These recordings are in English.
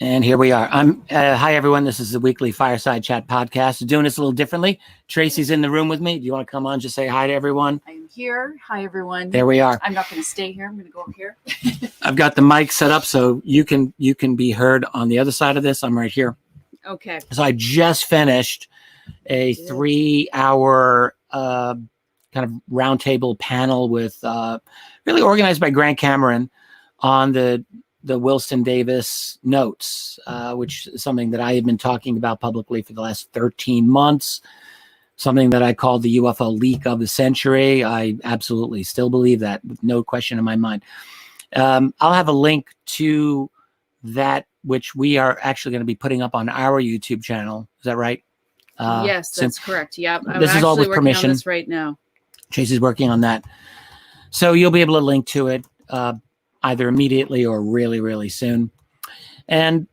And here we are. Hi, everyone. This is the weekly Fireside Chat podcast. Doing this a little differently. Tracy's in the room with me. Do you want to come on? Just say hi to everyone. I'm here. Hi, everyone. There we are. I'm not going to stay here. I'm going to go up here. I've got the mic set up so you can be heard on the other side of this. I'm right here. Okay. So I just finished a 3-hour kind of roundtable panel with really organized by Grant Cameron on the Wilson Davis notes, which is something that I have been talking about publicly for the last 13 months, something that I called the UFO leak of the century. I absolutely still believe that, with no question in my mind. I'll have a link to that, which we are actually going to be putting up on our YouTube channel. Is that right? Yes, that's correct. Yep. I'm this is all with working permission. on this right now. Tracy's working on that. So you'll be able to link to it either immediately or really, really soon. And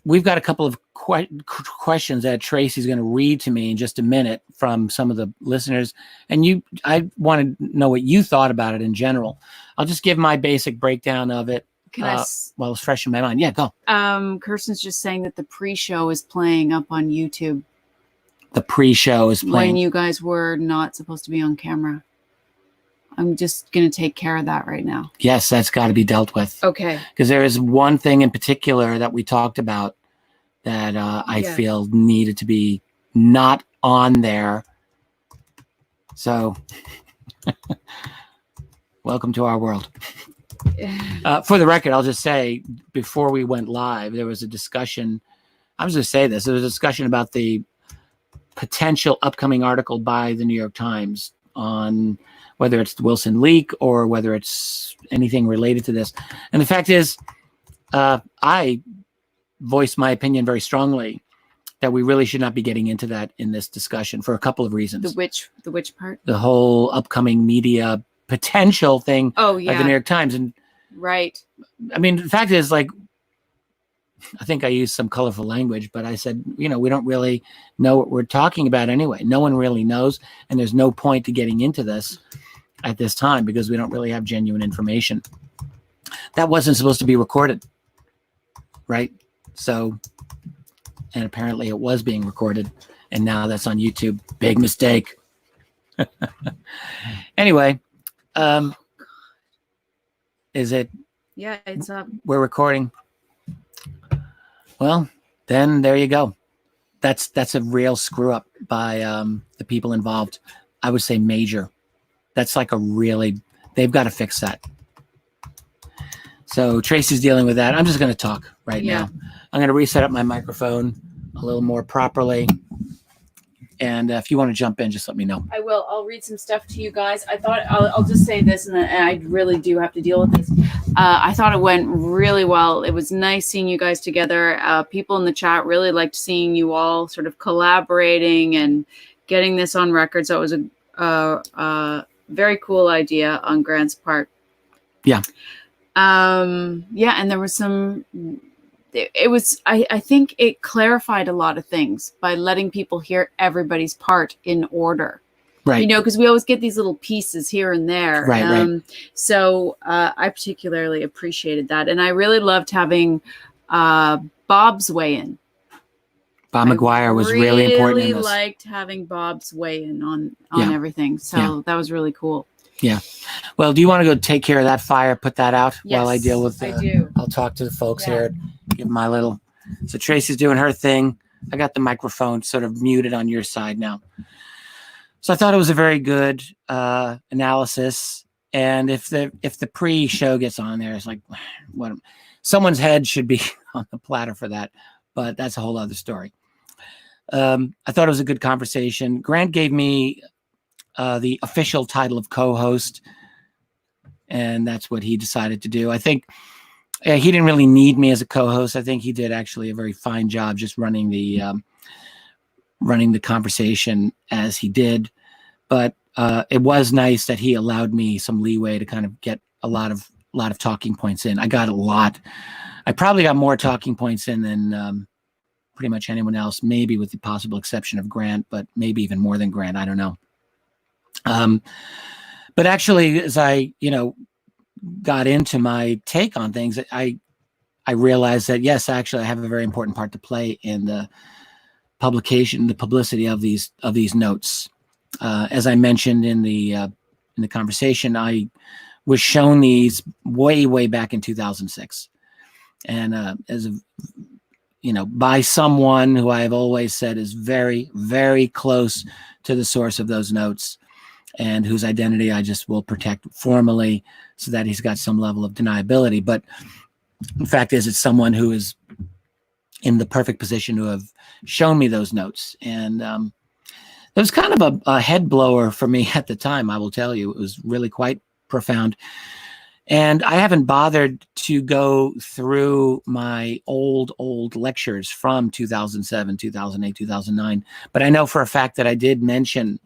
we've got a couple of questions that Tracy's going to read to me in just a minute from some of the listeners. And I want to know what you thought about it in general. I'll just give my basic breakdown of it while it's fresh in my mind. Yeah, go. Kirsten's just saying that the pre-show is playing up on YouTube. The pre-show is playing. When you guys were not supposed to be on camera. I'm just going to take care of that right now. Yes, that's got to be dealt with. Okay. Because there is one thing in particular that we talked about that I feel needed to be not on there. So, welcome to our world. For the record, I'll just say, before we went live, there was a discussion. I was going to say this. There was a discussion about the potential upcoming article by the New York Times on whether it's the Wilson leak or whether it's anything related to this. And the fact is, I voiced my opinion very strongly that we really should not be getting into that in this discussion for a couple of reasons. The which part? The whole upcoming media potential thing of the New York Times. And right. I mean, the fact is, like, I think I used some colorful language, but I said, we don't really know what we're talking about anyway. No one really knows. And there's no point to getting into this at this time because we don't really have genuine information. That wasn't supposed to be recorded, right? So, and apparently it was being recorded, and now that's on YouTube. Big mistake. Anyway, is it? Yeah, it's up. We're recording. Well, then there you go. That's a real screw up by the people involved. I would say major. That's like they've got to fix that. So Tracy's dealing with that. I'm just going to talk right now. I'm going to reset up my microphone a little more properly. And if you want to jump in, just let me know. I will. I'll read some stuff to you guys. I thought I'll just say this, and I really do have to deal with this. I thought it went really well. It was nice seeing you guys together. People in the chat really liked seeing you all sort of collaborating and getting this on record. So it was a very cool idea on Grant's part. Yeah. And there was some. It was, I think it clarified a lot of things by letting people hear everybody's part in order. Right. Because we always get these little pieces here and there. Right. So I particularly appreciated that. And I really loved having Bob's weigh in. Bob McGuire was really important in this. I really liked having Bob's weigh in on everything. So that was really cool. Yeah. Well, do you want to go take care of that fire, put that out while I deal with I do. I'll talk to the folks here, give them my little. So Tracy's doing her thing. I got the microphone sort of muted on your side now. So I thought it was a very good analysis. And if the pre-show gets on there, it's like, what? Someone's head should be on the platter for that. But that's a whole other story. I thought it was a good conversation. Grant gave me the official title of co-host, and that's what he decided to do. I think he didn't really need me as a co-host. I think he did actually a very fine job just running the conversation as he did. But it was nice that he allowed me some leeway to kind of get a lot of talking points in. I got a lot. I probably got more talking points in than pretty much anyone else, maybe with the possible exception of Grant, but maybe even more than Grant. I don't know. But actually, as I, got into my take on things, I I realized that, yes, actually, I have a very important part to play in the publication, the publicity of these notes. As I mentioned in the conversation, I was shown these way back in 2006, and by someone who I have always said is very, very close to the source of those notes, and whose identity I just will protect formally so that he's got some level of deniability. But the fact is, it's someone who is in the perfect position to have shown me those notes. And it was kind of a head blower for me at the time, I will tell you. It was really quite profound. And I haven't bothered to go through my old lectures from 2007, 2008, 2009. But I know for a fact that I did mention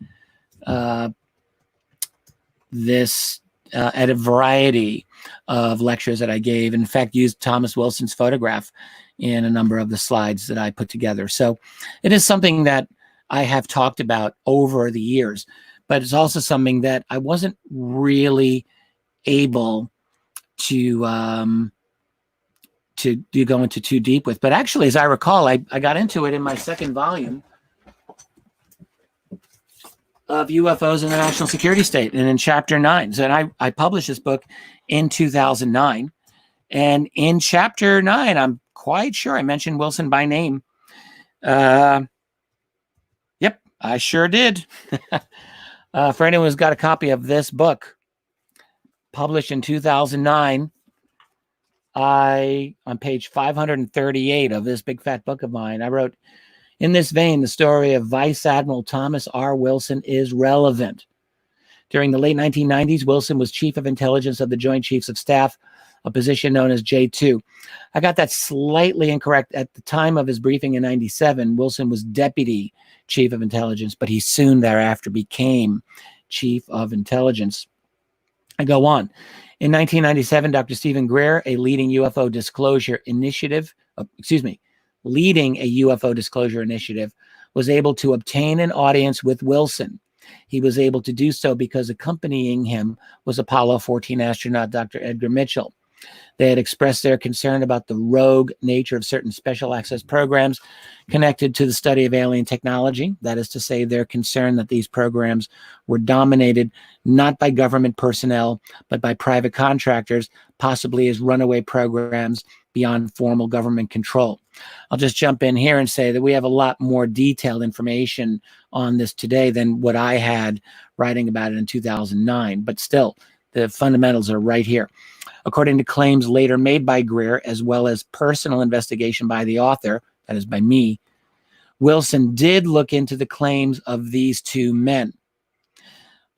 this at a variety of lectures that I gave. In fact, used Thomas Wilson's photograph in a number of the slides that I put together. So it is something that I have talked about over the years, but it's also something that I wasn't really able to go into too deep with. But actually, as I recall, I got into it in my second volume of UFOs in the National Security State, and in Chapter 9. So, and I published this book in 2009. And in Chapter 9, I'm quite sure I mentioned Wilson by name. Yep, I sure did. For anyone who's got a copy of this book, published in 2009, on page 538 of this big fat book of mine, I wrote, "In this vein, the story of Vice Admiral Thomas R. Wilson is relevant. During the late 1990s, Wilson was Chief of Intelligence of the Joint Chiefs of Staff, a position known as J2. I got that slightly incorrect. At the time of his briefing in 97, Wilson was Deputy Chief of Intelligence, but he soon thereafter became Chief of Intelligence." I go on. In 1997, Dr. Stephen Greer, leading a UFO disclosure initiative, was able to obtain an audience with Wilson. He was able to do so because accompanying him was Apollo 14 astronaut Dr. Edgar Mitchell. They had expressed their concern about the rogue nature of certain special access programs connected to the study of alien technology. That is to say, their concern that these programs were dominated not by government personnel, but by private contractors, possibly as runaway programs beyond formal government control. I'll just jump in here and say that we have a lot more detailed information on this today than what I had writing about it in 2009, but still, the fundamentals are right here. According to claims later made by Greer, as well as personal investigation by the author, that is by me, Wilson did look into the claims of these two men.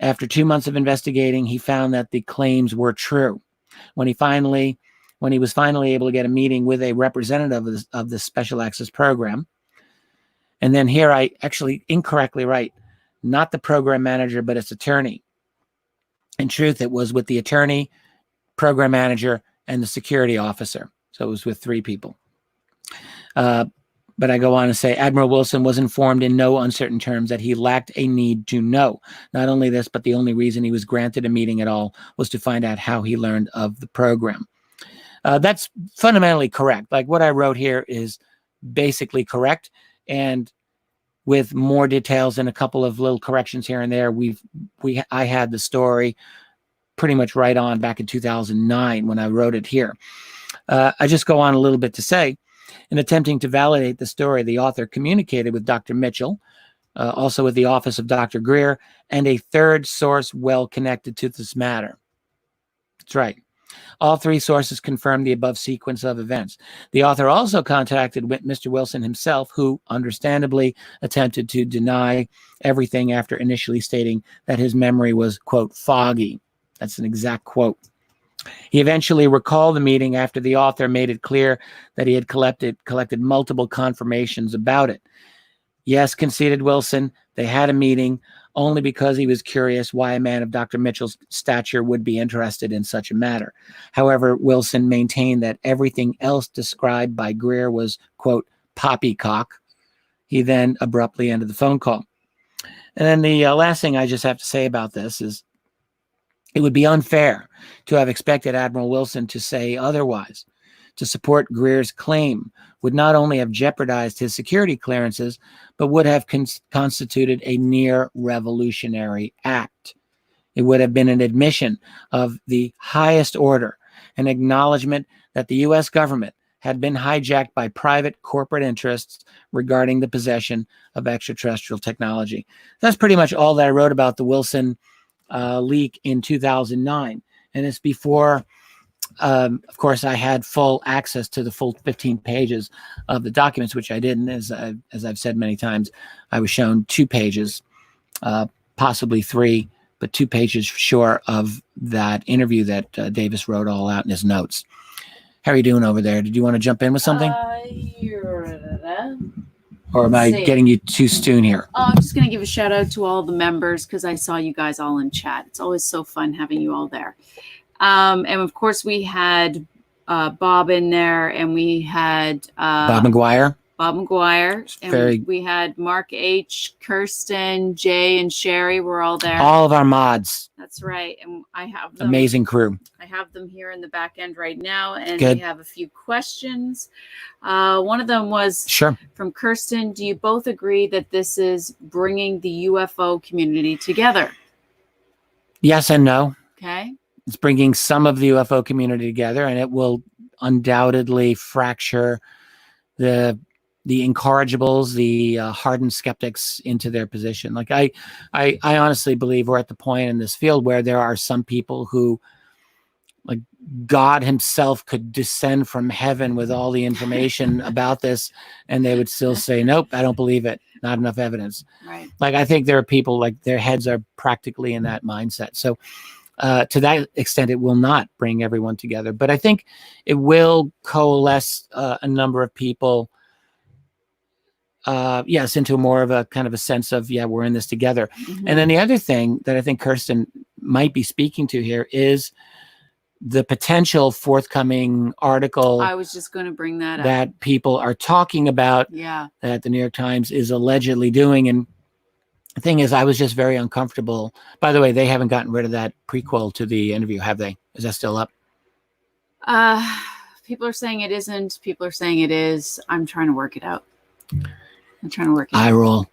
After 2 months of investigating, he found that the claims were true. When he was finally able to get a meeting with a representative of the Special Access Program, and then here I actually incorrectly write, not the program manager, but its attorney. In truth, it was with the attorney, program manager, and the security officer. So it was with 3 people. But I go on to say, Admiral Wilson was informed in no uncertain terms that he lacked a need to know. Not only this, but the only reason he was granted a meeting at all was to find out how he learned of the program. That's fundamentally correct. Like what I wrote here is basically correct. And with more details and a couple of little corrections here and there, I had the story pretty much right on back in 2009 when I wrote it here. I just go on a little bit to say, in attempting to validate the story, the author communicated with Dr. Mitchell, also with the office of Dr. Greer, and a third source well connected to this matter. That's right. All 3 sources confirmed the above sequence of events. The author also contacted Mr. Wilson himself, who understandably attempted to deny everything after initially stating that his memory was, quote, foggy. That's an exact quote. He eventually recalled the meeting after the author made it clear that he had collected multiple confirmations about it. Yes, conceded Wilson, they had a meeting only because he was curious why a man of Dr. Mitchell's stature would be interested in such a matter. However, Wilson maintained that everything else described by Greer was, quote, poppycock. He then abruptly ended the phone call. And then the last thing I just have to say about this is, it would be unfair to have expected Admiral Wilson to say otherwise. to support Greer's claim would not only have jeopardized his security clearances, but would have constituted a near revolutionary act. It would have been an admission of the highest order, an acknowledgement that the U.S. government had been hijacked by private corporate interests regarding the possession of extraterrestrial technology. That's pretty much all that I wrote about the Wilson leak in 2009. And it's before, of course, I had full access to the full 15 pages of the documents, which I didn't. As I've said many times, I was shown 2 pages, possibly 3, but 2 pages for sure of that interview that Davis wrote all out in his notes. How are you doing over there? Did you want to jump in with something? Or am I getting you too soon here? I'm just going to give a shout out to all the members because I saw you guys all in chat. It's always so fun having you all there. And of course, we had Bob in there, and we had Bob McGuire. And we had Mark H, Kirsten, Jay, and Sherry were all there. All of our mods. That's right. And I have them. Amazing crew. I have them here in the back end right now, and Good. we have a few questions. One of them was from Kirsten. Do you both agree that this is bringing the UFO community together? Yes and no. Okay. It's bringing some of the UFO community together, and it will undoubtedly fracture the incorrigibles, the hardened skeptics into their position. Like I honestly believe we're at the point in this field where there are some people who, like, God himself could descend from heaven with all the information about this, and they would still say, nope, I don't believe it. Not enough evidence. Right. Like, I think there are people, like, their heads are practically in that mindset. So to that extent, it will not bring everyone together. But I think it will coalesce a number of people, yes, into more of a kind of a sense of, yeah, we're in this together. Mm-hmm. And then the other thing that I think Kirsten might be speaking to here is the potential forthcoming article. I was just going to bring that up. That people are talking about, that the New York Times is allegedly doing. And the thing is, I was just very uncomfortable. By the way, they haven't gotten rid of that prequel to the interview, have they? Is that still up? People are saying it isn't. People are saying it is. I'm trying to work it out. I roll.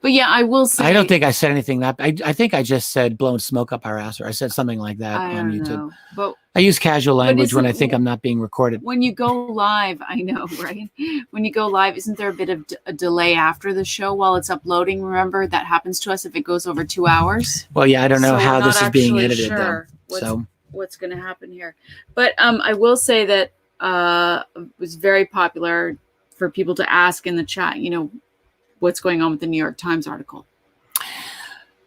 But yeah, I will say. I don't think I said anything that. I think I just said blowing smoke up our ass, or I said something like that on YouTube. Know. But I use casual language when I think I'm not being recorded. When you go live, I know, right? When you go live, isn't there a bit of a delay after the show while it's uploading? Remember, that happens to us if it goes over 2 hours. Well, yeah, I don't know how this is being edited, though. What's going to happen here? But I will say that it was very popular for people to ask in the chat, what's going on with the New York Times article.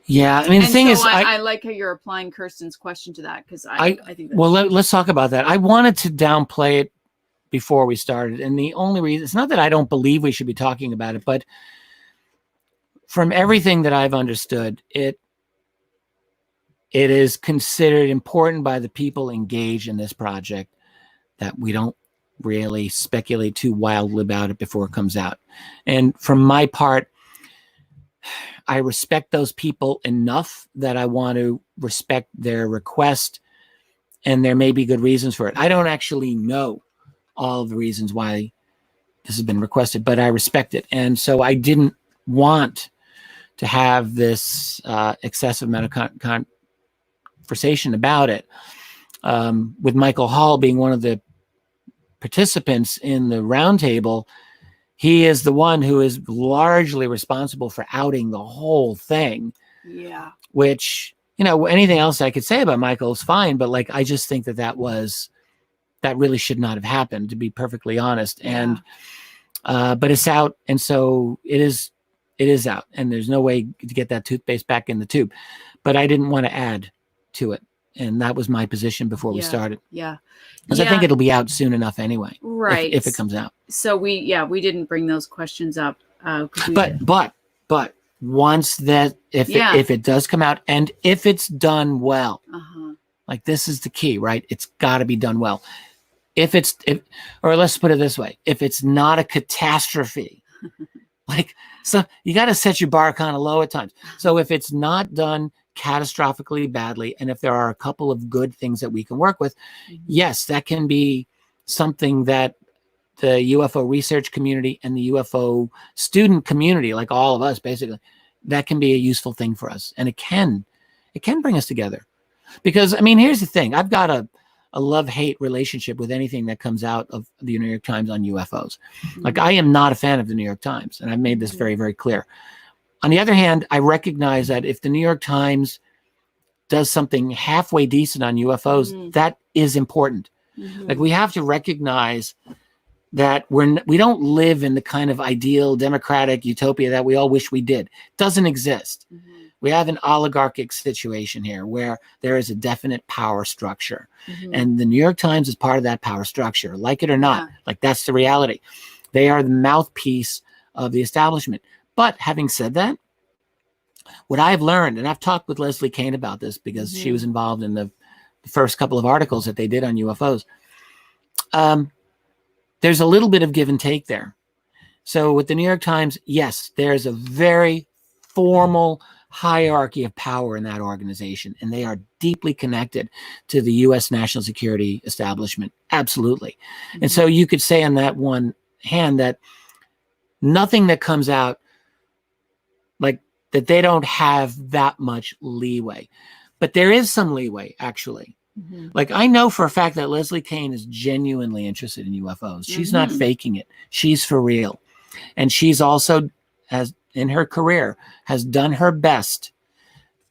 Yeah, I mean, the thing is, I like how you're applying Kirsten's question to that, because I think. Well, let's talk about that. I wanted to downplay it before we started, and the only reason, it's not that I don't believe we should be talking about it, but from everything that I've understood, it is considered important by the people engaged in this project that we don't really speculate too wildly about it before it comes out. And from my part, I respect those people enough that I want to respect their request, and there may be good reasons for it. I don't actually know all of the reasons why this has been requested, but I respect it. And so I didn't want to have this excessive amount of conversation about it. With Michael Hall being one of the participants in the roundtable, he is the one who is largely responsible for outing the whole thing. Yeah. Which, anything else I could say about Michael is fine, but like, I just think that really should not have happened, to be perfectly honest. Yeah. And, but it's out. And so it is out, and there's no way to get that toothpaste back in the tube, but I didn't want to add to it. And that was my position before we started. Yeah. Because I think it'll be out soon enough anyway. Right. If it comes out. So we didn't bring those questions up. But once that, if it does come out, and if it's done well, like, this is the key, right? It's got to be done well. Or let's put it this way. If it's not a catastrophe, so you got to set your bar kind of low at times. So if it's not done catastrophically badly, and if there are a couple of good things that we can work with, yes, that can be something that the UFO research community and the UFO student community, like all of us basically, that can be a useful thing for us. And it can bring us together. Because, I mean, here's the thing. I've got a love-hate relationship with anything that comes out of the New York Times on UFOs. Like, I am not a fan of the New York Times, and I've made this very, very clear. On the other hand, I recognize that if the New York Times does something halfway decent on UFOs, that is important. Like, we have to recognize that we don't live in the kind of ideal democratic utopia that we all wish we did. It doesn't exist. We have an oligarchic situation here where there is a definite power structure. And the New York Times is part of that power structure, like it or not. Like, that's the reality. They are the mouthpiece of the establishment. But having said that, what I've learned, and I've talked with Leslie Kane about this because she was involved in the first couple of articles that they did on UFOs. There's a little bit of give and take there. So with the New York Times, yes, there's a very formal hierarchy of power in that organization, and they are deeply connected to the U.S. national security establishment. Absolutely. And so you could say on that one hand that nothing that comes out, like, that they don't have that much leeway. But there is some leeway, actually. Like, I know for a fact that Leslie Kane is genuinely interested in UFOs. She's not faking it. She's for real. And she's also, has in her career, has done her best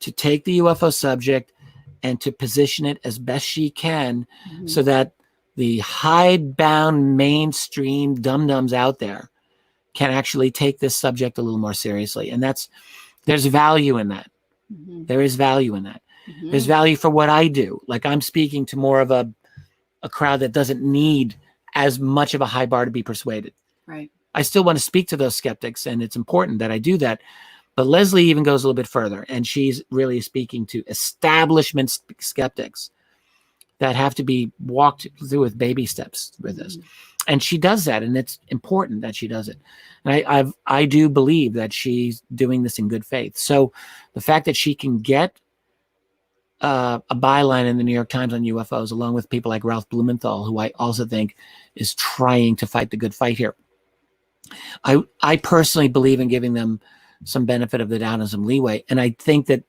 to take the UFO subject and to position it as best she can so that the hidebound mainstream dum-dums out there can actually take this subject a little more seriously. And there's value in that. There is value in that. There's value for what I do. Like, I'm speaking to more of a crowd that doesn't need as much of a high bar to be persuaded. Right. I still want to speak to those skeptics, and it's important that I do that. But Leslie even goes a little bit further, and she's really speaking to establishment skeptics that have to be walked through with baby steps with this. And she does that, and it's important that she does it. And I do believe that she's doing this in good faith. So the fact that she can get a byline in the New York Times on UFOs, along with people like Ralph Blumenthal, who I also think is trying to fight the good fight here. I personally believe in giving them some benefit of the doubt and some leeway. And I think that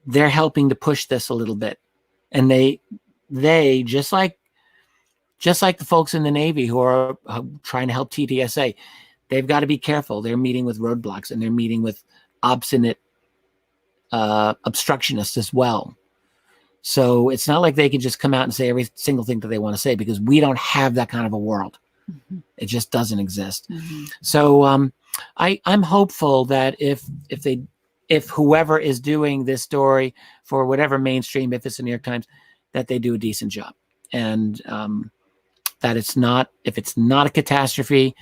they're helping to push this a little bit. And they just like the folks in the Navy who are trying to help TTSA, they've got to be careful. They're meeting with roadblocks, and they're meeting with obstinate obstructionists as well. So it's not like they can just come out and say every single thing that they want to say, because we don't have that kind of a world. It just doesn't exist. So I'm hopeful that if whoever is doing this story for whatever mainstream, if it's the New York Times, that they do a decent job, and that if it's not a catastrophe,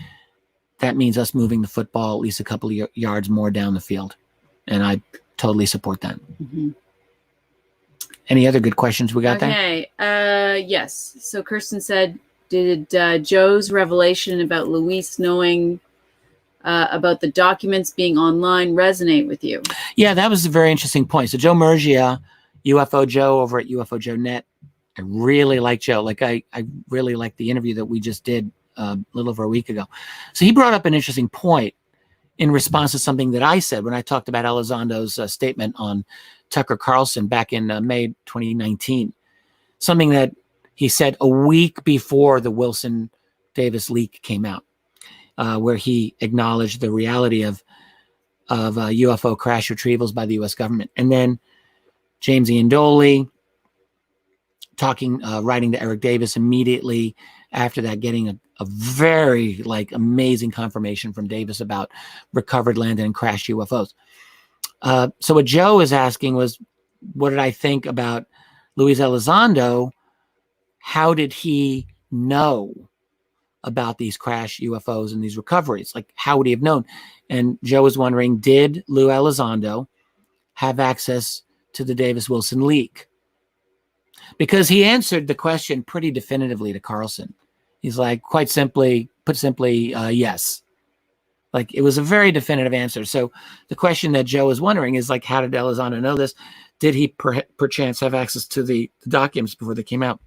that means us moving the football at least a couple of yards more down the field. And I totally support that. Any other good questions we got there? Okay. Yes. So Kirsten said, did Joe's revelation about Luis knowing about the documents being online resonate with you? Yeah, that was a very interesting point. So Joe Murgia, UFO Joe over at UFO Joe Net. I really like Joe. Like, I really like the interview that we just did a little over a week ago. So he brought up an interesting point in response to something that I said when I talked about Elizondo's statement on Tucker Carlson back in May 2019. Something that he said a week before the Wilson Davis leak came out, where he acknowledged the reality of UFO crash retrievals by the U.S. government. And then James Iandoli writing to Eric Davis immediately after that, getting a very amazing confirmation from Davis about recovered landed and crashed UFOs. So what Joe is asking was, what did I think about Luis Elizondo? How did he know about these crashed UFOs and these recoveries? Like, how would he have known? And Joe was wondering, did Lou Elizondo have access to the Davis-Wilson leak? Because he answered the question pretty definitively to Carlson. He's like, put simply, yes. Like, it was a very definitive answer. So the question that Joe is wondering is, like, how did Elizondo know this? Did he perchance have access to the documents before they came out?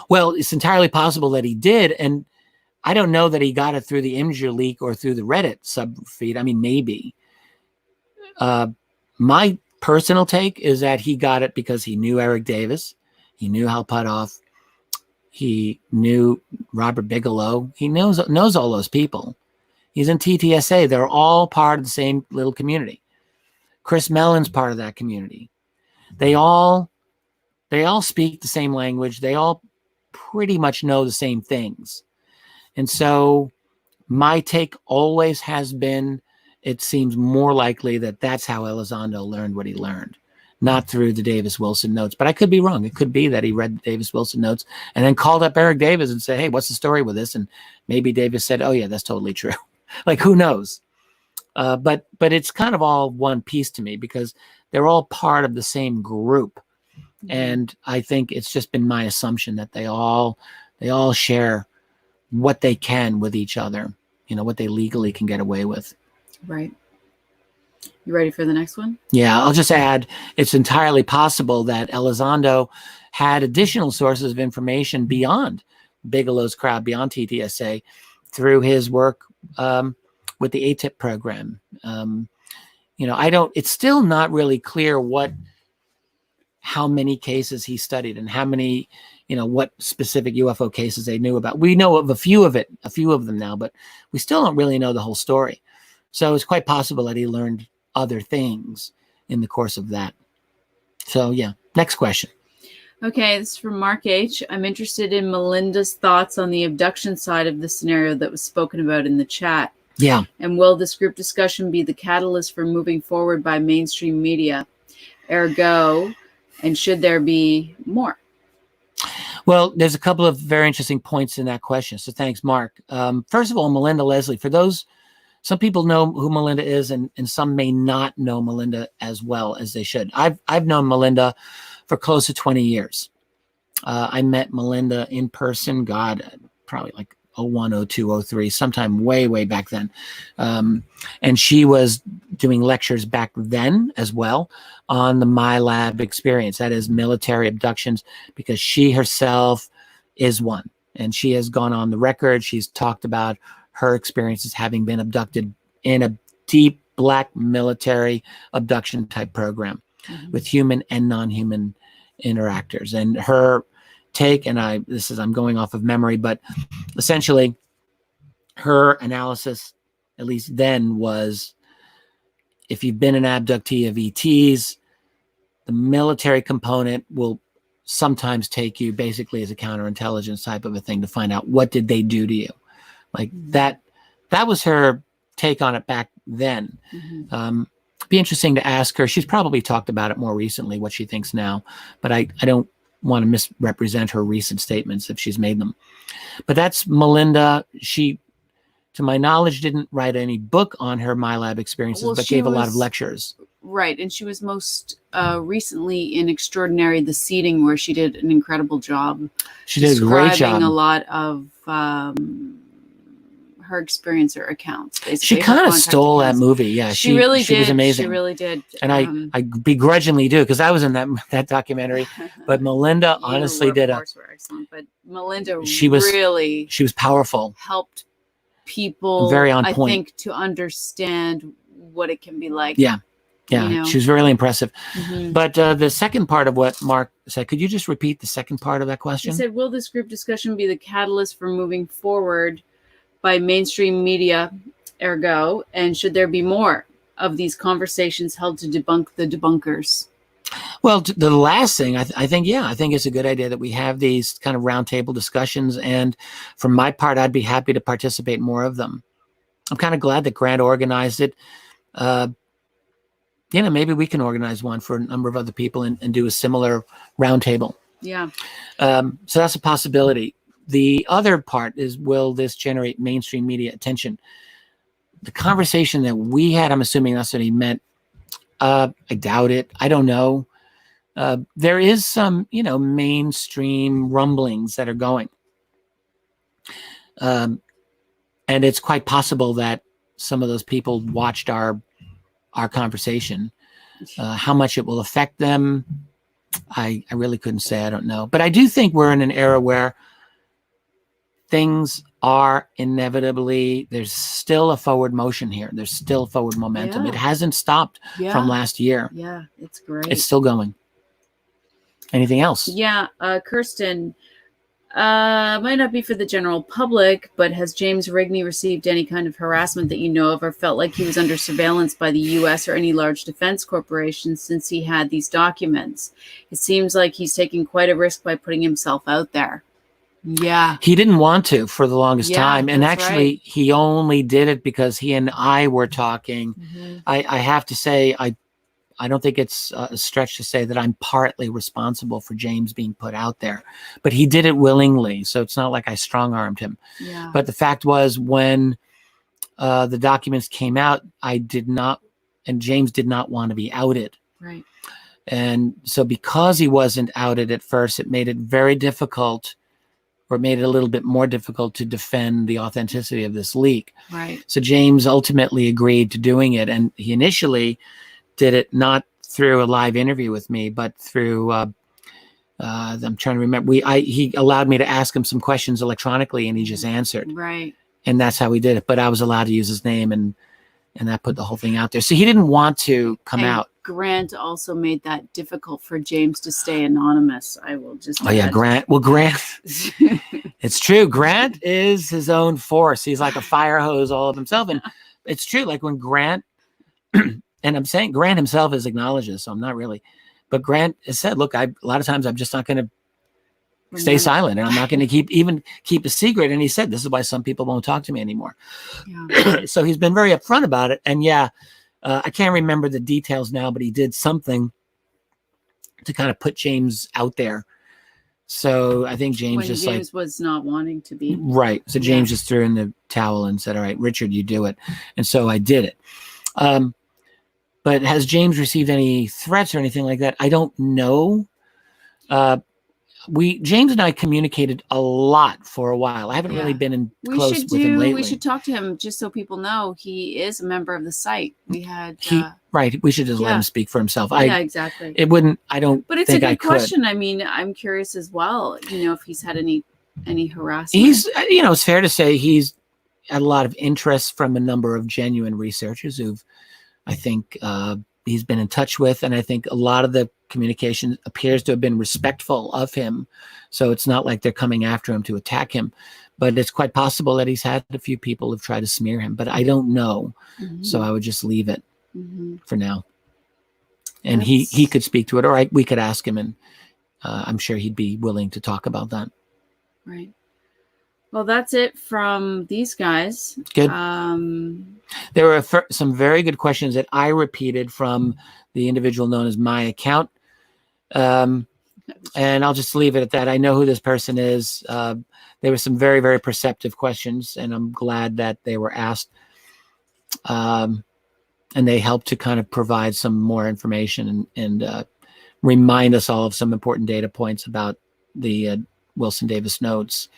Well, it's entirely possible that he did, and I don't know that he got it through the Imgur leak or through the Reddit subfeed. I mean, maybe. My personal take is that he got it because he knew Eric Davis, he knew Hal Puthoff, he knew Robert Bigelow. He knows all those people. He's in TTSA. They're all part of the same little community. Chris Mellon's part of that community. They all speak the same language. They all pretty much know the same things. And so my take always has been, it seems more likely that that's how Elizondo learned what he learned, not through the Davis Wilson notes. But I could be wrong. It could be that he read the Davis Wilson notes and then called up Eric Davis and said, hey, what's the story with this? And maybe Davis said, oh yeah, that's totally true. Like, who knows? But it's kind of all one piece to me because they're all part of the same group. And I think it's just been my assumption that they all share what they can with each other, what they legally can get away with. Right. You ready for the next one? Yeah, I'll just add, it's entirely possible that Elizondo had additional sources of information beyond Bigelow's crowd, beyond TTSA, through his work with the ATIP program. It's still not really clear how many cases he studied and how many, what specific UFO cases they knew about. We know of a few of them now, but we still don't really know the whole story. So it's quite possible that he learned other things in the course of that. So yeah, next question. Okay, this is from Mark H. I'm interested in Melinda's thoughts on the abduction side of the scenario that was spoken about in the chat. Yeah. And will this group discussion be the catalyst for moving forward by mainstream media? Ergo, and should there be more? Well, there's a couple of very interesting points in that question. So thanks, Mark. First of all, Melinda Leslie, some people know who Melinda is and some may not know Melinda as well as they should. I've known Melinda for close to 20 years. I met Melinda in person, probably like 01, 02, 03, sometime way, way back then. And she was doing lectures back then as well on the MyLab experience, that is military abductions, because she herself is one. And she has gone on the record. She's talked about her experiences having been abducted in a deep black military abduction type program with human and non-human interactors. And her take, and I'm going off of memory, but essentially her analysis, at least then, was if you've been an abductee of ETs, the military component will sometimes take you basically as a counterintelligence type of a thing to find out what did they do to you. Like that was her take on it back then. Be interesting to ask her. She's probably talked about it more recently, what she thinks now, but I don't want to misrepresent her recent statements if she's made them. But that's Melinda. She, to my knowledge, didn't write any book on her MyLab experiences, but gave a lot of lectures. Right. And she was most recently in Extraordinary the Seeding, where she did an incredible job. She did a great job. Describing a lot of her experience or accounts. She kind of stole that movie. Yeah, she really did. She was amazing. She really did. And I begrudgingly do, because I was in that documentary. But Melinda honestly did were excellent. But Melinda she was powerful. Helped people very on point. I think to understand what it can be like. Yeah. Yeah, she was really impressive. But the second part of what Mark said, could you just repeat the second part of that question? He said, will this group discussion be the catalyst for moving forward by mainstream media, ergo, and should there be more of these conversations held to debunk the debunkers? Well, the last thing, I think it's a good idea that we have these kind of roundtable discussions. And from my part, I'd be happy to participate in more of them. I'm kind of glad that Grant organized it. Maybe we can organize one for a number of other people and do a similar roundtable. Yeah. So that's a possibility. The other part is, will this generate mainstream media attention? The conversation that we had, I'm assuming that's what he meant. I doubt it. I don't know. There is some, mainstream rumblings that are going. And it's quite possible that some of those people watched our conversation. How much it will affect them, I really couldn't say. I don't know. But I do think we're in an era where things are inevitably, there's still a forward motion here. There's still forward momentum. Yeah. It hasn't stopped from last year. Yeah, it's great. It's still going. Anything else? Yeah, Kirsten, might not be for the general public, but has James Rigney received any kind of harassment that you know of, or felt like he was under surveillance by the U.S. or any large defense corporation since he had these documents? It seems like he's taking quite a risk by putting himself out there. Yeah. He didn't want to for the longest time. And that's actually, right. he only did it because he and I were talking. Mhm. I have to say, I don't think it's a stretch to say that I'm partly responsible for James being put out there, but he did it willingly. So it's not like I strong-armed him. Yeah. But the fact was, when the documents came out, I did not, and James did not want to be outed. Right. And so because he wasn't outed at first, it made it very difficult, or it made it a little bit more difficult to defend the authenticity of this leak. Right. So James ultimately agreed to doing it. And he initially did it not through a live interview with me, but through, I'm trying to remember, he allowed me to ask him some questions electronically, and he just answered. Right. And that's how we did it. But I was allowed to use his name, and that put the whole thing out there. So he didn't want to come out. Grant also made that difficult for James to stay anonymous. I will just yeah, Grant. Well, Grant, it's true. Grant is his own force. He's like a fire hose all of himself. And it's true. Like when Grant, and I'm saying Grant himself has acknowledged this, so I'm not really, but Grant has said, look, a lot of times I'm just not going to stay silent, and I'm not going to keep a secret. And he said, this is why some people won't talk to me anymore. Yeah. So he's been very upfront about it. And I can't remember the details now, but he did something to kind of put James out there. So I think James was not wanting to be. Right. So James just threw in the towel and said, all right, Richard, you do it. And so I did it. But has James received any threats or anything like that? I don't know. James and I communicated a lot for a while. I haven't really been close with him lately. We should talk to him just so people know he is a member of the site. We had right. We should just let him speak for himself. Exactly. It wouldn't. I don't. But it's think a good question. I mean, I'm curious as well. If he's had any harassment. He's. It's fair to say he's had a lot of interest from a number of genuine researchers who've, I think, he's been in touch with, and I think a lot of the communication appears to have been respectful of him. So it's not like they're coming after him to attack him, but it's quite possible that he's had a few people who've tried to smear him, but I don't know. Mm-hmm. So I would just leave it for now. And he could speak to it, or we could ask him, and I'm sure he'd be willing to talk about that. Right. Well, that's it from these guys. Good. There were some very good questions that I repeated from the individual known as My Account. And I'll just leave it at that. I know who this person is. There were some very, very perceptive questions, and I'm glad that they were asked. And they helped to kind of provide some more information and remind us all of some important data points about the Wilson Davis notes.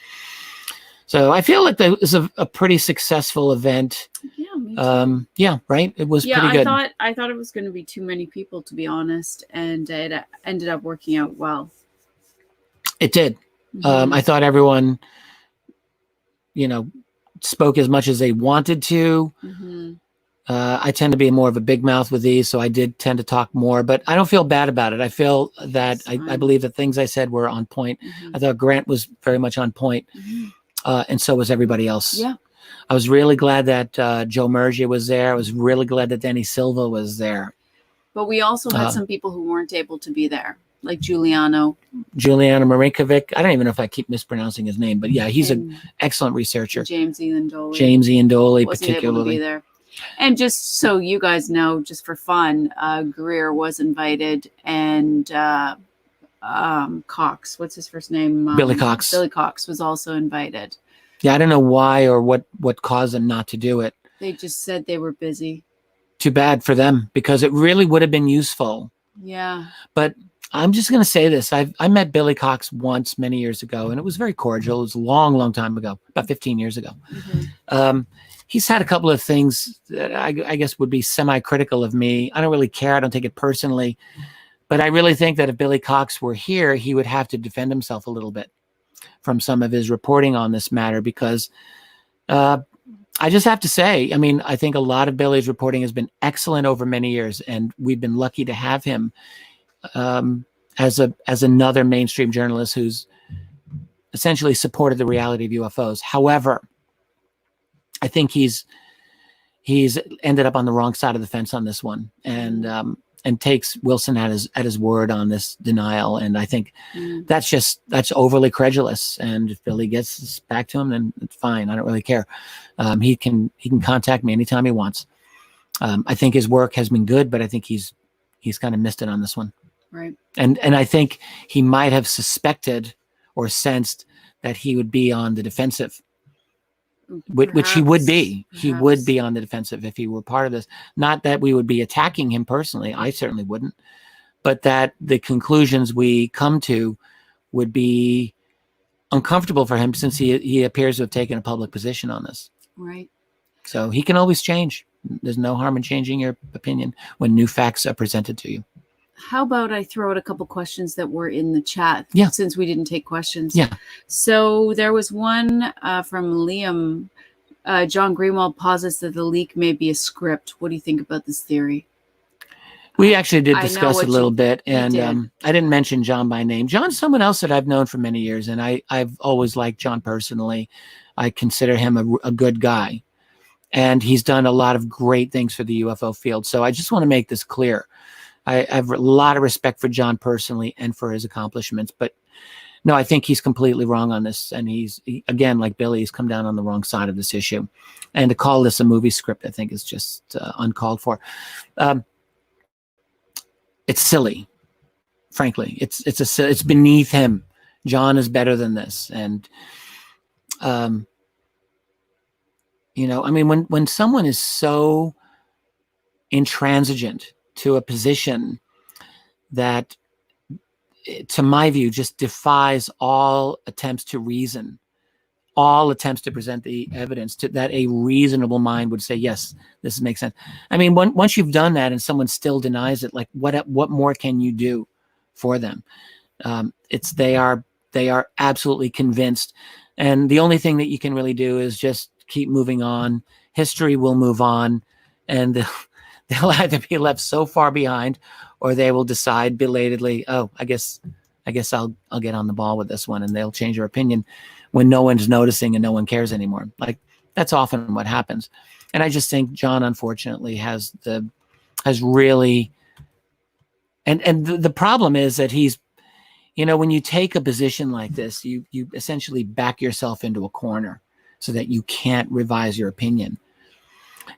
So I feel like that was a pretty successful event. Yeah, me too. Right. It was pretty good. I thought it was going to be too many people, to be honest, and it ended up working out well. It did. I thought everyone, spoke as much as they wanted to. I tend to be more of a big mouth with these, so I did tend to talk more, but I don't feel bad about it. I feel that I believe the things I said were on point. I thought Grant was very much on point. And so was everybody else. Yeah. I was really glad that Joe Mergia was there. I was really glad that Denny Silva was there. But we also had some people who weren't able to be there, like Giuliano Marinkovic. I don't even know if I keep mispronouncing his name, but yeah, he's an excellent researcher. James Iandoli. Wasn't able to be there. And just so you guys know, just for fun, Greer was invited, and Cox, what's his first name? Billy Cox. Billy Cox was also invited. Yeah, I don't know why or what caused them not to do it. They just said they were busy. Too bad for them, because it really would have been useful. Yeah. But I'm just going to say this. I met Billy Cox once many years ago, and it was very cordial. It was a long, long time ago, about 15 years ago. He's had a couple of things that I guess would be semi-critical of me. I don't really care. I don't take it personally. But I really think that if Billy Cox were here, he would have to defend himself a little bit from some of his reporting on this matter, because I just have to say, I mean, I think a lot of Billy's reporting has been excellent over many years, and we've been lucky to have him as another mainstream journalist who's essentially supported the reality of UFOs. However, I think he's ended up on the wrong side of the fence on this one, and takes Wilson at his word on this denial. And I think that's overly credulous. And if Billy gets this back to him, then it's fine. I don't really care. He can contact me anytime he wants. I think his work has been good, but I think he's kind of missed it on this one. Right. And I think he might have suspected or sensed that he would be on the defensive. Which he would be. Perhaps. He would be on the defensive if he were part of this. Not that we would be attacking him personally. I certainly wouldn't. But that the conclusions we come to would be uncomfortable for him, since he appears to have taken a public position on this. Right. So he can always change. There's no harm in changing your opinion when new facts are presented to you. How about I throw out a couple questions that were in the chat, since we didn't take questions? Yeah. So there was one from Liam. John Greenwald posits that the leak may be a script. What do you think about this theory? We actually did discuss it a little bit, and I didn't mention John by name. John's someone else that I've known for many years, and I've always liked John personally. I consider him a good guy, and he's done a lot of great things for the UFO field. So I just want to make this clear. I have a lot of respect for John personally and for his accomplishments, but no, I think he's completely wrong on this. And again, like Billy, he's come down on the wrong side of this issue. And to call this a movie script, I think is just uncalled for. It's silly, frankly. It's beneath him. John is better than this. And, I mean, when someone is so intransigent to a position that, to my view, just defies all attempts to reason, all attempts to present the evidence that a reasonable mind would say, yes, this makes sense. I mean, once you've done that and someone still denies it, like what more can you do for them? They are absolutely convinced. And the only thing that you can really do is just keep moving on. History will move on, and they'll either be left so far behind, or they will decide belatedly, oh, I guess I'll get on the ball with this one, and they'll change their opinion when no one's noticing and no one cares anymore. Like, that's often what happens. And I just think John, unfortunately, has really, and the problem is that he's, when you take a position like this, you essentially back yourself into a corner so that you can't revise your opinion.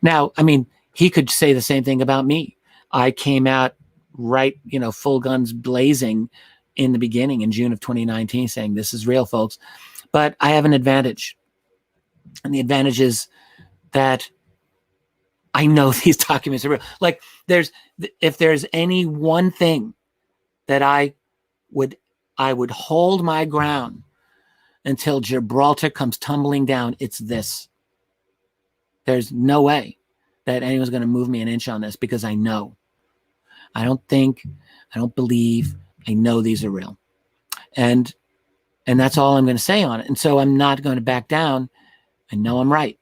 Now, I mean, he could say the same thing about me. I came out right, full guns blazing in the beginning in June of 2019 saying this is real, folks. But I have an advantage. And the advantage is that I know these documents are real. Like, if there's any one thing that I would hold my ground until Gibraltar comes tumbling down, it's this. There's no way that anyone's going to move me an inch on this, because I know. I don't believe, I know these are real. And that's all I'm going to say on it. And so I'm not going to back down. I know I'm right.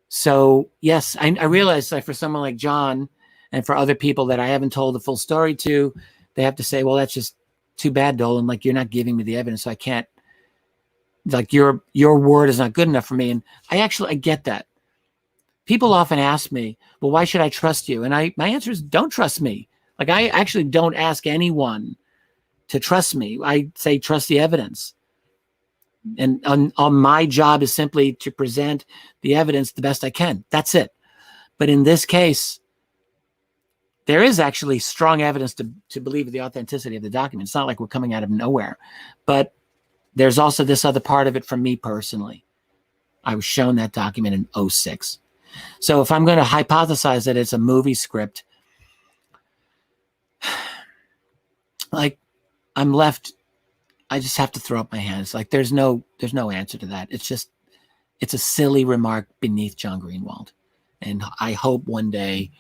So yes, I realize that for someone like John and for other people that I haven't told the full story to, they have to say, well, that's just too bad, Dolan. Like, you're not giving me the evidence, so I can't, like, your word is not good enough for me. And I get that. People often ask me, well, why should I trust you? And my answer is, don't trust me. Like, I actually don't ask anyone to trust me. I say, trust the evidence. And on my job is simply to present the evidence the best I can. That's it. But in this case, there is actually strong evidence to believe the authenticity of the document. It's not like we're coming out of nowhere. But there's also this other part of it from me personally. I was shown that document in 2006. So if I'm going to hypothesize that it's a movie script, like, I'm left, I just have to throw up my hands. Like, there's no answer to that. It's a silly remark beneath John Greenwald. And I hope one day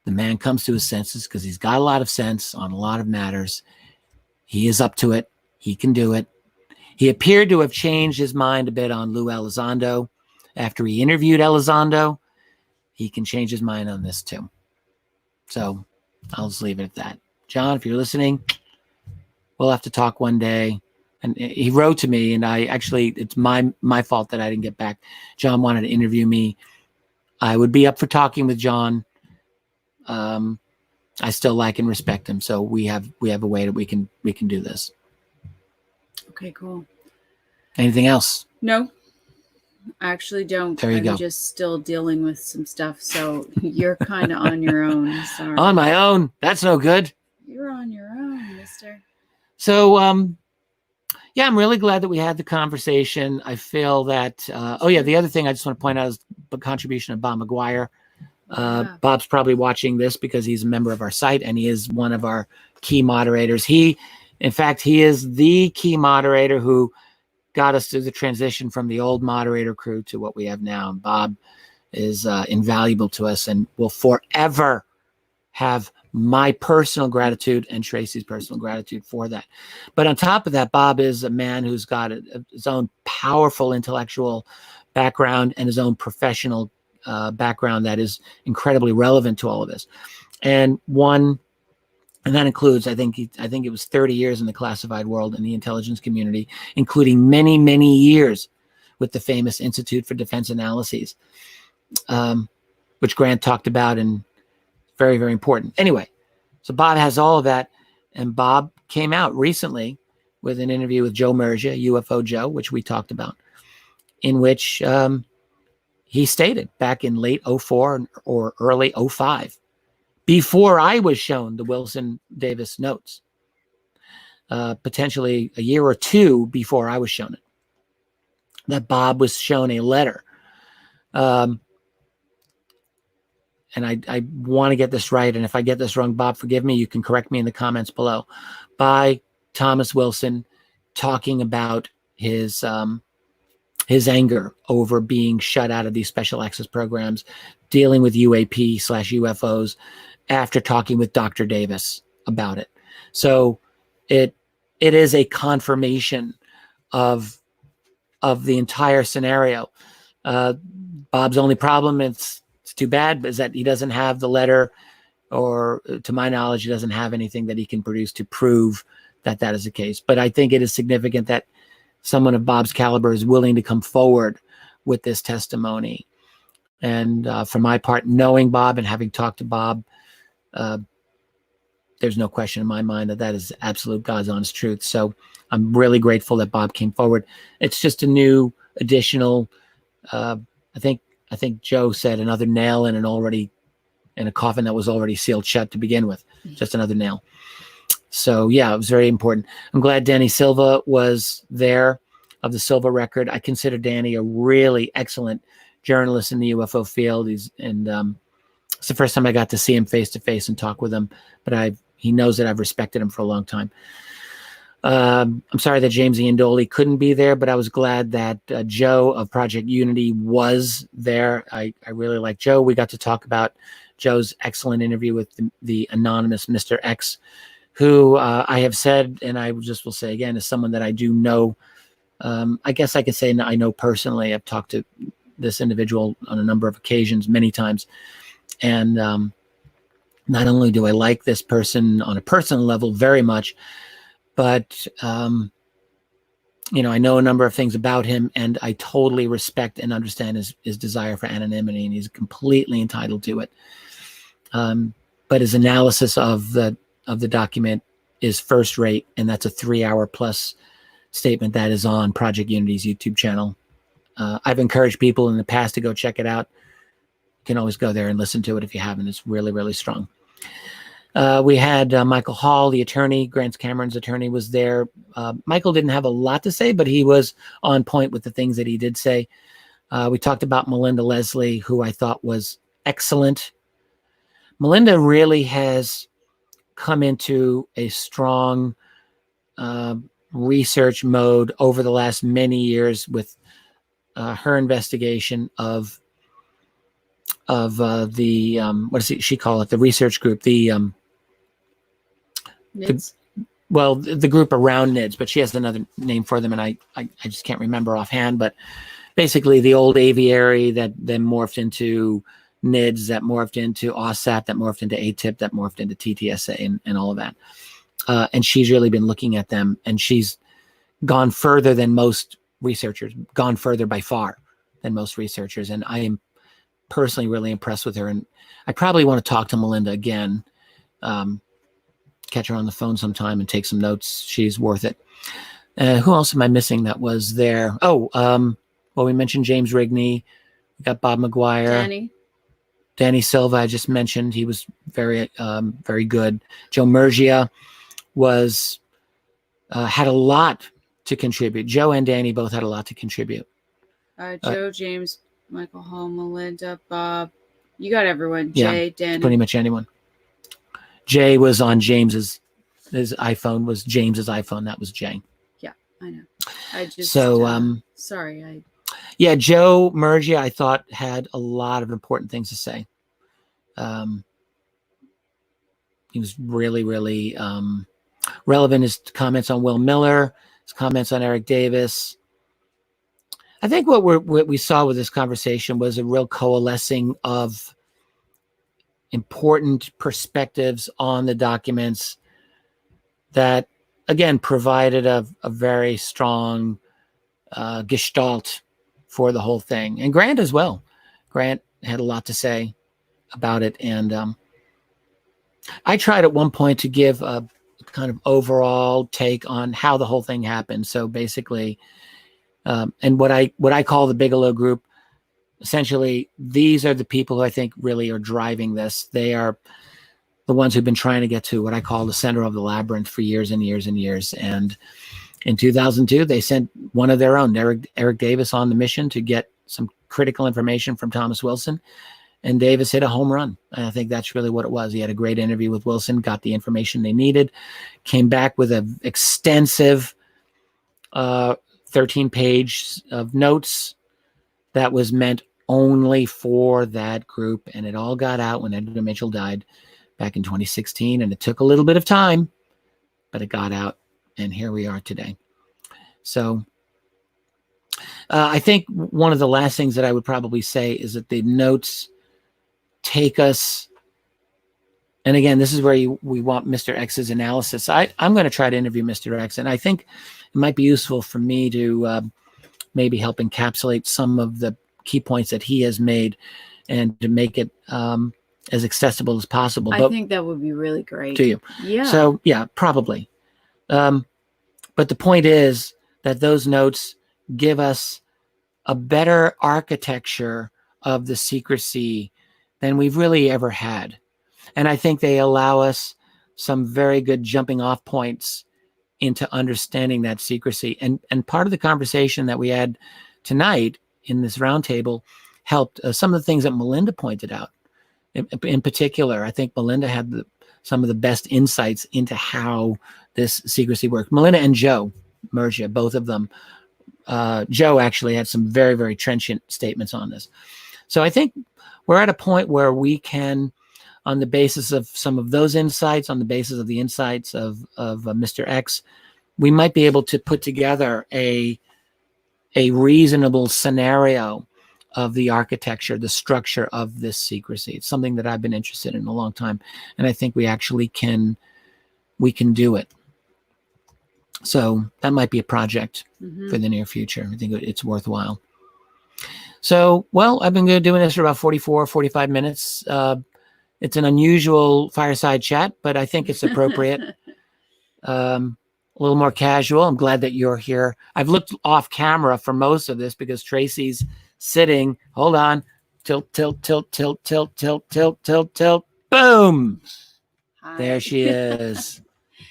the man comes to his senses, because he's got a lot of sense on a lot of matters. He is up to it. He can do it. He appeared to have changed his mind a bit on Lou Elizondo. After he interviewed Elizondo, he can change his mind on this too. So I'll just leave it at that. John, if you're listening, we'll have to talk one day. And he wrote to me, and it's my fault that I didn't get back. John wanted to interview me. I would be up for talking with John. I still like and respect him, so we have a way that we can do this. Okay, cool. Anything else? No, I actually don't. There you go. I'm just still dealing with some stuff, so you're kind of on your own. Sorry. On my own? That's no good. You're on your own, mister. So, yeah, I'm really glad that we had the conversation. I feel that, the other thing I just want to point out is the contribution of Bob McGuire. Bob's probably watching this because he's a member of our site, and he is one of our key moderators. In fact, he is the key moderator who got us through the transition from the old moderator crew to what we have now. And Bob is invaluable to us and will forever have my personal gratitude and Tracy's personal gratitude for that. But on top of that, Bob is a man who's got his own powerful intellectual background and his own professional background that is incredibly relevant to all of this. And that includes, I think it was 30 years in the classified world in the intelligence community, including many, many years with the famous Institute for Defense Analyses, which Grant talked about, and very, very important. Anyway, so Bob has all of that, and Bob came out recently with an interview with Joe Mergia, UFO Joe, which we talked about, in which he stated back in late 04 or early 05, before I was shown the Wilson Davis notes, potentially a year or two before I was shown it, that Bob was shown a letter. And I want to get this right. And if I get this wrong, Bob, forgive me. You can correct me in the comments below. By Thomas Wilson, talking about his anger over being shut out of these special access programs, dealing with UAP/UFOs, after talking with Dr. Davis about it. So it is a confirmation of the entire scenario. Bob's only problem, it's too bad, is that he doesn't have the letter, or to my knowledge, he doesn't have anything that he can produce to prove that is the case. But I think it is significant that someone of Bob's caliber is willing to come forward with this testimony. And for my part, knowing Bob and having talked to Bob, there's no question in my mind that is absolute God's honest truth. So I'm really grateful that Bob came forward. It's just a new additional, I think Joe said, another nail in a coffin that was already sealed shut to begin with, just another nail. So yeah, it was very important. I'm glad Danny Silva was there, of the Silva Record. I consider Danny a really excellent journalist in the UFO field. It's the first time I got to see him face to face and talk with him, but he knows that I've respected him for a long time. I'm sorry that James Iandoli couldn't be there, but I was glad that Joe of Project Unity was there. I really like Joe. We got to talk about Joe's excellent interview with the anonymous Mr. X, who I have said, and I just will say again, is someone that I do know. I guess I could say I know personally. I've talked to this individual on a number of occasions, many times. And not only do I like this person on a personal level very much, but, I know a number of things about him, and I totally respect and understand his desire for anonymity, and he's completely entitled to it. But his analysis of the document is first rate, and that's a 3-hour plus statement that is on Project Unity's YouTube channel. I've encouraged people in the past to go check it out. You can always go there and listen to it if you haven't. It's really, really strong. We had Michael Hall, the attorney, Grant Cameron's attorney, was there. Michael didn't have a lot to say, but he was on point with the things that he did say. We talked about Melinda Leslie, who I thought was excellent. Melinda really has come into a strong research mode over the last many years with her investigation of the what does she call it? The research group, NIDS? the group around NIDS, but she has another name for them, and I just can't remember offhand. But basically, the old aviary that then morphed into NIDS, that morphed into OSAT, that morphed into ATIP, that morphed into TTSA, and all of that. And she's really been looking at them, and she's gone further than most researchers, gone further by far than most researchers. And I am personally really impressed with her. And I probably want to talk to Melinda again, catch her on the phone sometime and take some notes. She's worth it. Who else am I missing that was there? Oh, well, we mentioned James Rigney. We got Bob McGuire. Danny Silva, I just mentioned. He was very, very good. Joe Murgia was had a lot to contribute. Joe and Danny both had a lot to contribute. Joe, James, Michael Hall, Melinda, Bob. You got everyone. Jay, Danny. Pretty much anyone. Jay was on James's. His iPhone was James's iPhone. That was Jay. Yeah, I know. I just sorry. Yeah, Joe Murgia, I thought, had a lot of important things to say. He was really, really relevant. His comments on Will Miller, his comments on Eric Davis. I think what we saw with this conversation was a real coalescing of important perspectives on the documents that, again, provided a very strong gestalt for the whole thing. And Grant as well. Grant had a lot to say about it. And I tried at one point to give a kind of overall take on how the whole thing happened. So basically, and what I call the Bigelow Group, essentially, these are the people who I think really are driving this. They are the ones who've been trying to get to what I call the center of the labyrinth for years and years and years. And in 2002, they sent one of their own, Eric Davis, on the mission to get some critical information from Thomas Wilson. And Davis hit a home run. And I think that's really what it was. He had a great interview with Wilson, got the information they needed, came back with an extensive 13-page of notes that was meant only for that group. And it all got out when Edgar Mitchell died back in 2016. And it took a little bit of time, but it got out. And here we are today. So I think one of the last things that I would probably say is that the notes take us, and again, this is where we want Mr. X's analysis. I'm going to try to interview Mr. X, and I think it might be useful for me to maybe help encapsulate some of the key points that he has made and to make it as accessible as possible. I think that would be really great. Do you? Yeah. So, yeah, probably. But the point is that those notes give us a better architecture of the secrecy than we've really ever had. And I think they allow us some very good jumping off points into understanding that secrecy. And part of the conversation that we had tonight in this roundtable helped some of the things that Melinda pointed out. In particular, I think Melinda had some of the best insights into how this secrecy worked. Melinda and Joe Murgia, both of them. Joe actually had some very, very trenchant statements on this. So I think we're at a point where we can, on the basis of some of those insights, on the basis of the insights of Mr. X, we might be able to put together a reasonable scenario of the architecture, the structure of this secrecy. It's something that I've been interested in a long time, and I think we actually can do it. So that might be a project for the near future. I think it's worthwhile. So, well, I've been doing this for about 45 minutes. It's an unusual fireside chat, but I think it's appropriate. A little more casual. I'm glad that you're here. I've looked off camera for most of this because Tracy's sitting. Hold on. Tilt, tilt, tilt, tilt, tilt, tilt, tilt, tilt, tilt. Boom. Hi. There she is.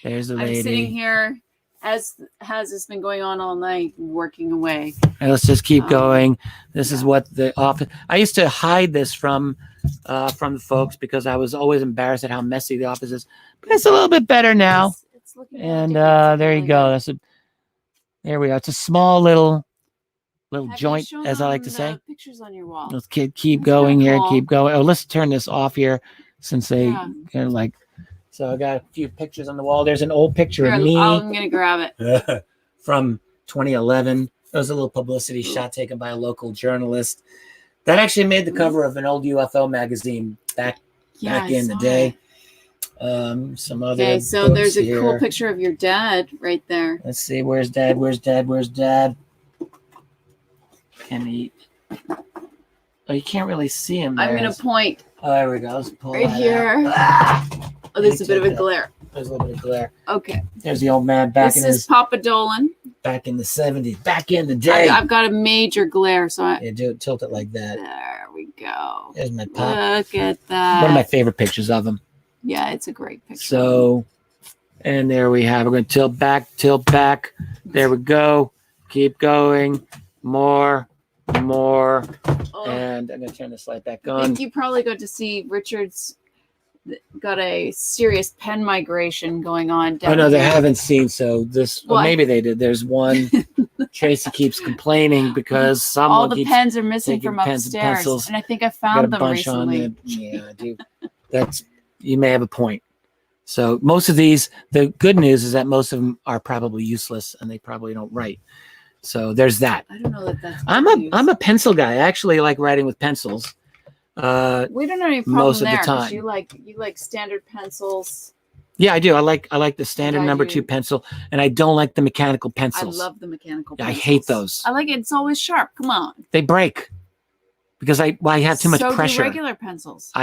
There's the lady. I'm sitting here. As has this been going on all night, working away. And let's just keep going. This is what the office. I used to hide this from the folks because I was always embarrassed at how messy the office is. But it's a little bit better now. It's looking and there you go. There we are. It's a small little little Have you joint, shown as I like to them say. the pictures on your wall? Let's keep That's going kinda here. cool. Keep going. Oh, let's turn this off here since they Yeah. kind of like. So I got a few pictures on the wall. There's an old picture Here, of me I'm gonna grab it. from 2011. It was a little publicity shot taken by a local journalist that actually made the cover of an old UFO magazine back I in the saw day. it. Some other Okay, so books there's a here. cool picture of your dad right there. Let's see. Where's Dad? Where's Dad? Where's Dad? Can he? Oh, you can't really see him. I'm gonna point Oh, there we go. Let's pull right that here. out. Oh, there's a bit of a glare. There's a little bit of glare. Okay. There's the old man back This in is his Papa Dolan. back in the 70s, back in the day. I've got a major glare, so Yeah, do it, tilt it like that. there we go. There's my pop. Look at that. One of my favorite pictures of him. Yeah, it's a great picture. So, and there we have. We're going to tilt back. There we go. Keep going. More. Oh, And I'm going to turn this light back I on. think you probably got to see Richard's got a serious pen migration going on down Oh no, they here. haven't seen. So this, well, What? maybe they did. There's one. Tracy keeps complaining because someone All the keeps pens are missing taking from pens and upstairs, pencils. and I think I got a found them bunch on recently. it. Yeah, I do. That's, you may have a point. So most of these, the good news is that most of them are probably useless and they probably don't write. So there's that. I don't know that that's. I'm a pencil guy. I actually like writing with pencils. We don't have any problem most of the there. 'Cause time. you like standard pencils. Yeah, I do. I like the standard I number do. 2 pencil, and I don't like the mechanical I pencils. love the mechanical. I Pencils. hate those. I like it. It's always sharp. Come on. They break because I have too much so pressure. Do regular pencils. Oh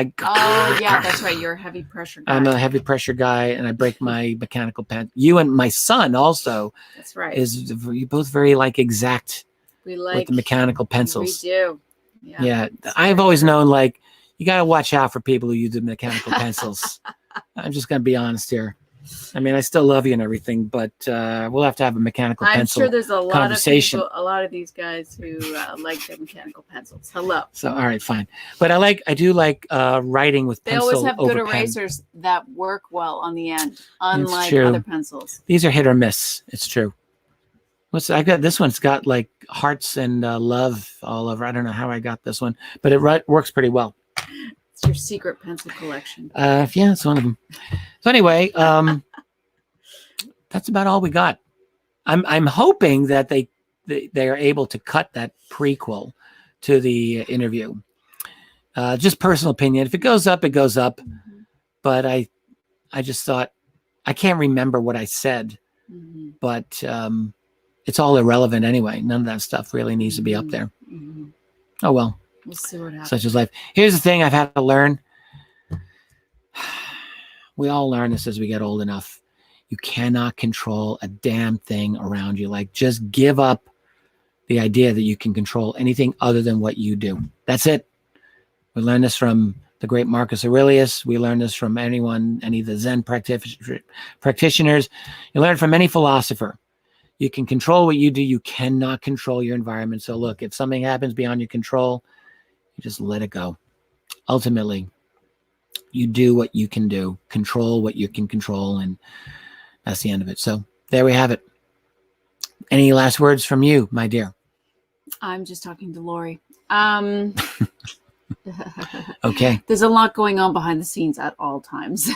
Yeah, that's right. You're a heavy pressure guy. I'm a heavy pressure guy, and I break my mechanical pen. You and my son also That's right. you both very like exact We with like the mechanical pencils. We do. Yeah, I've always known like you got to watch out for people who use the mechanical pencils. I'm just gonna be honest here. I mean, I still love you and everything, but we'll have to have a mechanical I'm pencil sure there's a lot of conversation. people, a lot of these guys who like their mechanical pencils. Hello. So, all right, fine. But I do like writing with They pencil always have good over pen. erasers that work well on the end, unlike true. other pencils. These are hit or miss. It's true. I got this one's got like hearts and love all over. I don't know how I got this one, but it works pretty well. It's your secret pencil collection. Yeah, it's one of them. So anyway, that's about all we got. I'm hoping that they are able to cut that prequel to the interview. Just personal opinion. If it goes up, it goes up. Mm-hmm. But I just thought I can't remember what I said, Mm-hmm. but it's all irrelevant anyway. None of that stuff really needs to be up there. Mm-hmm. Oh well. We'll see what happens. Such is life. Here's the thing I've had to learn. We all learn this as we get old enough. You cannot control a damn thing around you. Like, just give up the idea that you can control anything other than what you do. That's it. We learned this from the great Marcus Aurelius. We learned this from any of the Zen practitioners. You learn from any philosopher. You can control what you do. You cannot control your environment. So look, if something happens beyond your control, you just let it go. Ultimately, you do what you can do, control what you can control, and that's the end of it. So there we have it. Any last words from you, my dear? I'm just talking to Lori. Okay. There's a lot going on behind the scenes at all times.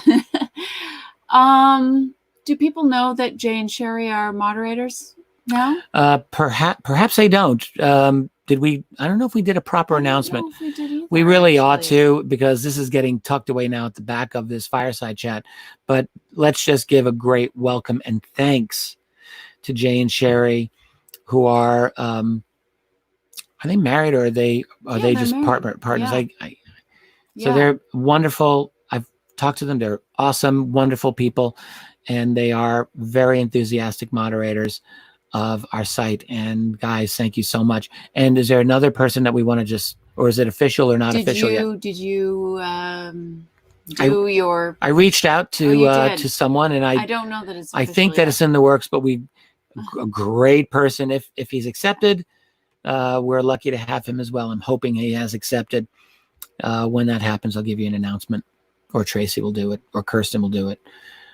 Do people know that Jay and Sherry are moderators now? Perhaps they don't. Did we? I don't know if we did a proper announcement. I don't know if we did either, We really ought actually. to, because this is getting tucked away now at the back of this fireside chat. But let's just give a great welcome and thanks to Jay and Sherry, who are they married, or are they they're just married. partners? Yeah. So they're wonderful. I've talked to them. They're awesome, wonderful people, and they are very enthusiastic moderators of our site. And guys, thank you so much. And is there another person that we want to just, or is it official or not official yet? Did you do your? I reached out you did. to someone, and I don't know that it's. I think that it's in the works, but a great person. If he's accepted, we're lucky to have him as well. I'm hoping he has accepted. When that happens, I'll give you an announcement, or Tracy will do it, or Kirsten will do it.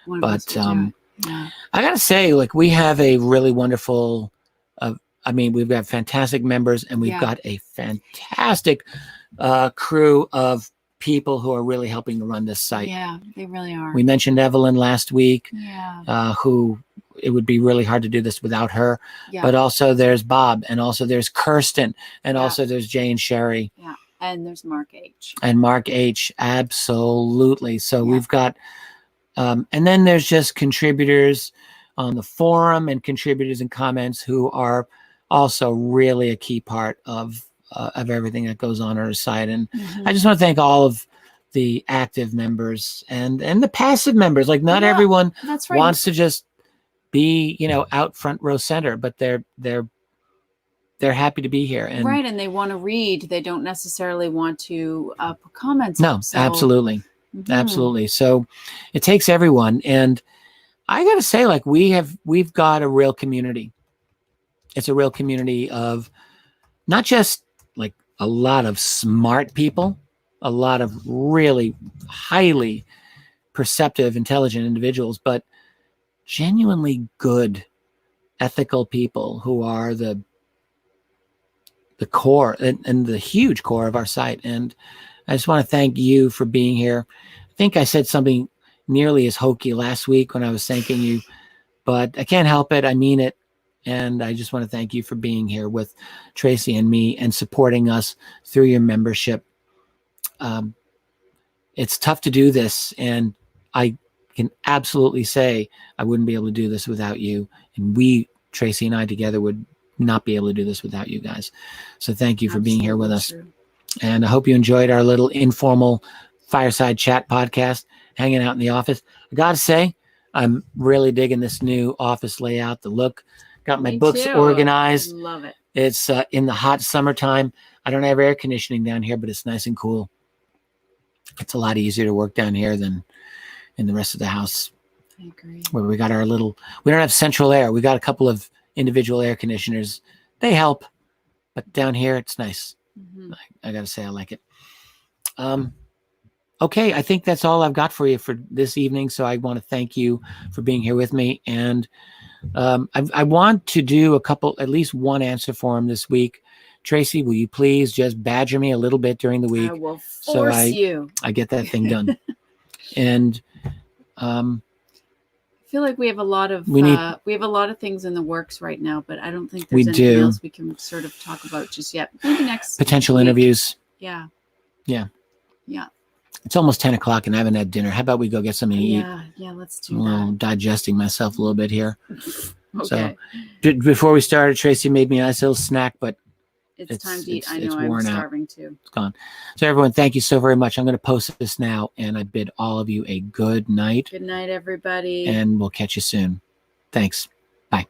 One of us But will do it. Yeah. I gotta say, like, we have a really wonderful I mean, we've got fantastic members, and we've Yeah. got a fantastic crew of people who are really helping to run this site. Yeah, they really are. We mentioned Evelyn last week, Yeah. who it would be really hard to do this without her. Yeah. But also there's Bob, and also there's Kirsten, and Yeah. also there's Jane Sherry. Yeah. And there's Mark H. And Mark H. Absolutely. So Yeah. we've got, and then there's just contributors on the forum and contributors and comments who are also really a key part of everything that goes on our site. And Mhm. I just want to thank all of the active members and the passive members. Like, not Yeah, everyone That's right. wants to just be, out front row center, but they're happy to be here. And Right, and they want to read. They don't necessarily want to put comments. no, up, so- absolutely. Mhm. Absolutely. So it takes everyone. And I got to say, like, we've got a real community. It's a real community of not just like a lot of smart people, a lot of really highly perceptive, intelligent individuals, but genuinely good, ethical people who are the core and the huge core of our site. And I just want to thank you for being here. I think I said something nearly as hokey last week when I was thanking you, but I can't help it. I mean it. And I just want to thank you for being here with Tracy and me and supporting us through your membership. It's tough to do this, and I can absolutely say I wouldn't be able to do this without you. And we, Tracy and I together, would not be able to do this without you guys. So thank you for being here with us. Absolutely And I hope you enjoyed our little informal fireside chat podcast, hanging out in the office. I got to say, I'm really digging this new office layout, the look. Got my Me books too. organized. Love it. It's in the hot summertime. I don't have air conditioning down here, but it's nice and cool. It's a lot easier to work down here than in the rest of the house, I agree. where we got our little, we don't have central air. We got a couple of individual air conditioners. They help, but down here it's nice. Mhm. I got to say, I like it. Okay, I think that's all I've got for you for this evening. So I want to thank you for being here with me. And I want to do at least one answer form this week. Tracy, will you please just badger me a little bit during the week? I will So force you. I get that thing done. And I feel like we have a lot of We need- we have a lot of things in the works right now, but I don't think We there's anything do. else we can sort of talk about just yet. Maybe next potential week. interviews. Yeah. Yeah. Yeah. It's almost 10 o'clock and I haven't had dinner. How about we go get something to eat? Yeah, let's I'm do a little that. digesting myself a little bit here. Okay. Before we started, Tracy made me a nice little snack, but it's time to eat. I it's know I'm worn out. starving too. It's gone. So everyone, thank you so very much. I'm going to post this now, and I bid all of you a good night, Good night, everybody. and we'll catch you soon. Thanks. Bye.